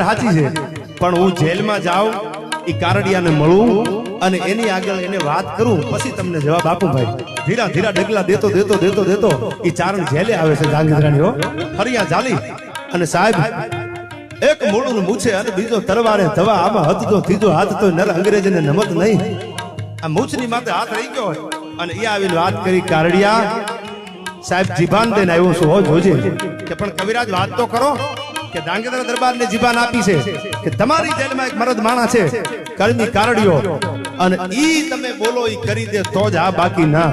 સાચી છે, પણ હું જેલમાં જાઉં એ કારડિયાને મળું અને એની આગળ એને વાત કરું પછી તમને જવાબ આપું ભાઈ. ધીરા ધીરા ડગલા દેતો દેતો દેતો દેતો એ ચારણ જેલે આવે છે ધાંગધ્રાની હો. ફરિયા ચાલી અને સાહેબ એક મોડું મૂછે અને બીજો તરવારે ધવા, આમાં હથતો ત્રીજો હાથ તો નર અંગ્રેજને નમત નહીં. આ મૂછની માથે હાથ રહી ગયો અને એ આવીને વાત કરી, કારડિયા સાહેબ જીભાન દઈને આવ્યો છું હો, જોજે. કે પણ કવિરાજ વાત તો કરો કે ધાંગધ્રા દરબારને જીભાન આપી છે કે તમારી જેલમાં એક મરદ માણસ છે કર્મી કારડિયો અને ઈ તમે બોલો ઈ કરી દે તો જ, આ બાકી ના.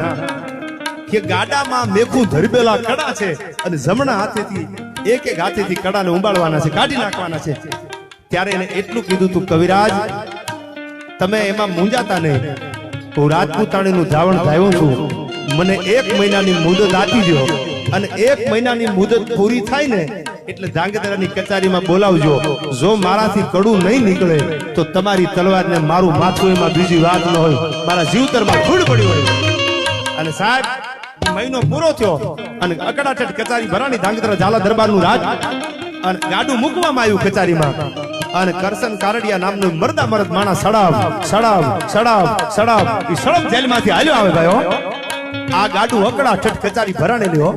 કે ગાડામાં મેખું ધરબેલા કડા છે અને જમણા હાથેથી એક એક હાથેથી કડાને ઉંબાળવાના છે, કાઢી નાખવાના છે. ત્યારે એને એટલું કીધું તું, કવિરાજ તમે એમાં મૂંઝાતા નહીં, હું રાજપૂતાણીનું ધાવણ ધાવ્યો છું, મને 1 મહિનાની મુદત આપી દો અને 1 મહિનાની મુદત પૂરી થાય ને એટલે ધાંગધ્રાની કચેરીમાં બોલાવજો. જો મારાથી કડું નહીં નીકળે તો તમારી તલવારને મારું માથું, એમાં બીજી વાત ન હોય, મારા જીવતરમાં ધૂળ પડી હોય. અને સાહેબ મહિનો પૂરો થયો અને અકડાઠેઠ કચેરી ભરાણી ધાંગધ્રા ઝાલા દરબારનું રાજ અને ગાડું મૂકવામાં આવ્યું કચેરીમાં. અને કરશન કારડિયા નામનું મરદા મરદ માણસ સડાવ સડાવ સડાવ સડાવ એ સડમ જેલમાંથી હાલ્યો આવે ભાઈઓ. આ ગાડું અકડાઠેઠ કચેરી ભરાણેલી હો.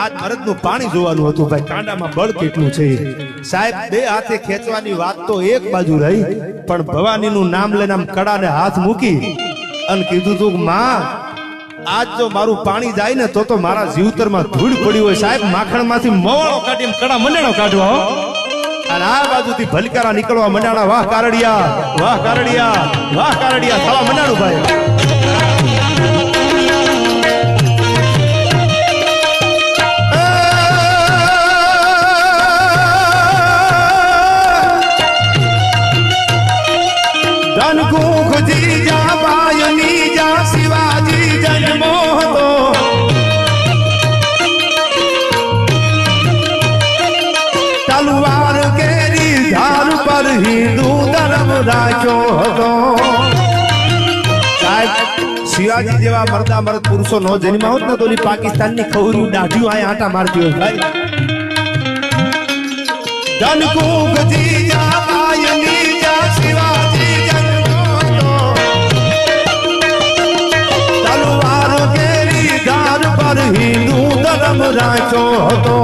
આ મરદનું પાણી જોવાનું હતું ભાઈ, કાંડામાં બળ કેટલું છે. સાહેબ 2 હાથે ખેંચવાની વાત તો એક બાજુ રહી, પણ ભવાનીનું નામ લઈને આમ કડાને હાથ મૂકી અને કીધું તું, માં આજ જો મારું પાણી જાય ને તો મારા જીવતરમાં ધૂળ પડી હોય. સાહેબ માખણમાંથી મવાળો કાઢીને કડા મંડાણો કાઢવા હો. અને આ બાજુથી ભલકારા નીકળવા મંડાણા. વાહ કારડિયા, વાહ કારડિયા, વાહ કારડિયા થવા મંડાણું ભાઈ. શિવાજી જન્મો હતો, તલવાર કેરી ધાર પર હિન્દુ ધર્મ રાખ્યો હતો. સાહેબ શિવાજી જેવા મરદા મરદ પુરુષો નો જન્મ હોત ને તો પાકિસ્તાનની ખવરું દાઢીઓ આ આટા મારતી હોય ભાઈ. ધનકુખજી જામાયની જા શિવાજી હિન્દુ ધર્મ રાખ્યો હતો.